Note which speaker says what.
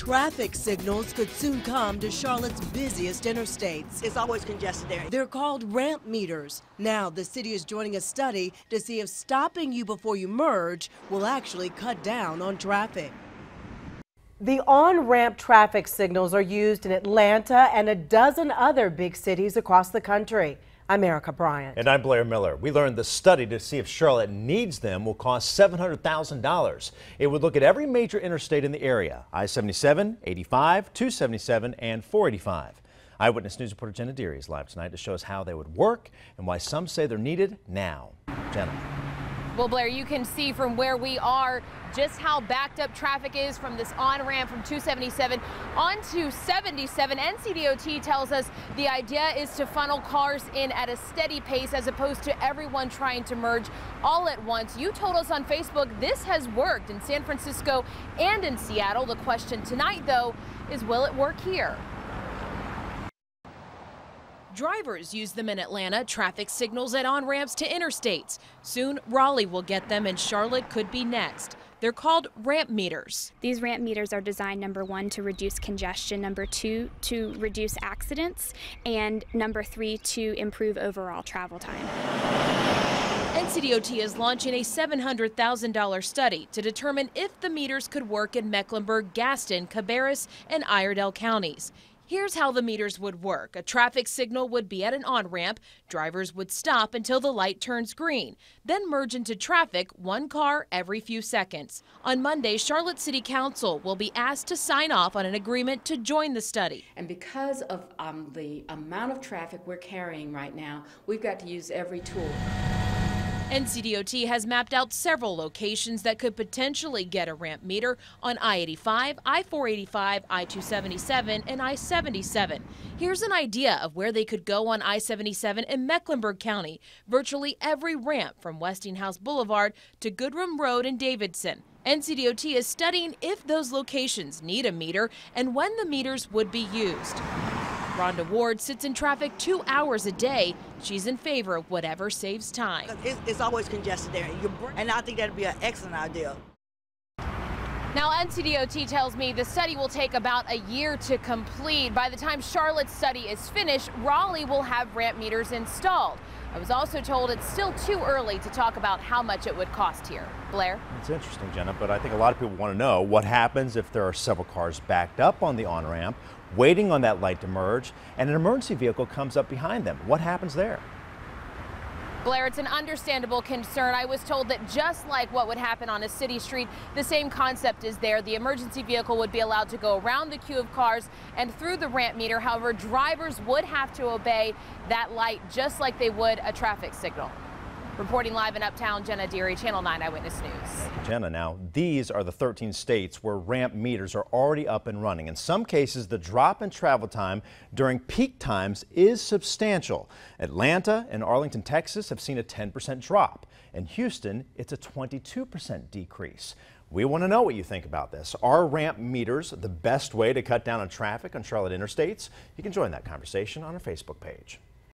Speaker 1: Traffic signals could soon come to Charlotte's busiest interstates.
Speaker 2: It's always congested there.
Speaker 1: They're called ramp meters. Now the city is joining a study to see if stopping you before you merge will actually cut down on traffic. The on-ramp traffic signals are used in Atlanta and a dozen other big cities across the country. I'm Erica Bryant.
Speaker 3: And I'm Blair Miller. We learned the study to see if Charlotte needs them will cost $700,000. It would look at every major interstate in the area: I-77, 85, 277, and 485. Eyewitness News reporter Jenna Deary is live tonight to show us how they would work and why some say they're needed now. Jenna.
Speaker 4: Well, Blair, you can see from where we are just how backed up traffic is from this on-ramp from 277 onto 77. NCDOT tells us the idea is to funnel cars in at a steady pace as opposed to everyone trying to merge all at once. You told us on Facebook this has worked in San Francisco and in Seattle. The question tonight, though, is will it work here? Drivers use them in Atlanta, traffic signals at on-ramps to interstates. Soon, Raleigh will get them and Charlotte could be next. They're called ramp meters.
Speaker 5: These ramp meters are designed, number one, to reduce congestion, number two, to reduce accidents, and number three, to improve overall travel time.
Speaker 4: NCDOT is launching a $700,000 study to determine if the meters could work in Mecklenburg, Gaston, Cabarrus, and Iredell counties. Here's how the meters would work. A traffic signal would be at an on-ramp. Drivers would stop until the light turns green, then merge into traffic, one car every few seconds. On Monday, Charlotte City Council will be asked to sign off on an agreement to join the study.
Speaker 6: And because of the amount of traffic we're carrying right now, we've got to use every tool.
Speaker 4: NCDOT has mapped out several locations that could potentially get a ramp meter on I-85, I-485, I-277, and I-77. Here's an idea of where they could go on I-77 in Mecklenburg County. Virtually every ramp from Westinghouse Boulevard to Goodrum Road in Davidson. NCDOT is studying if those locations need a meter and when the meters would be used. Rhonda Ward sits in traffic 2 hours a day. She's in favor of whatever saves time.
Speaker 2: It's always congested there, and I think that'd be an excellent idea.
Speaker 4: Now, NCDOT tells me the study will take about a year to complete. By the time Charlotte's study is finished, Raleigh will have ramp meters installed. I was also told it's still too early to talk about how much it would cost here. Blair?
Speaker 3: It's interesting, Jenna, but I think a lot of people want to know what happens if there are several cars backed up on the on-ramp, waiting on that light to merge, and an emergency vehicle comes up behind them. What happens there?
Speaker 4: Blair, it's an understandable concern. I was told that just like what would happen on a city street, the same concept is there. The emergency vehicle would be allowed to go around the queue of cars and through the ramp meter. However, drivers would have to obey that light just like they would a traffic signal. Reporting live in Uptown, Jenna Deary, Channel 9 Eyewitness News.
Speaker 3: Thank you, Jenna. Now, these are the 13 states where ramp meters are already up and running. In some cases, the drop in travel time during peak times is substantial. Atlanta and Arlington, Texas have seen a 10% drop. In Houston, it's a 22% decrease. We want to know what you think about this. Are ramp meters the best way to cut down on traffic on Charlotte interstates? You can join that conversation on our Facebook page.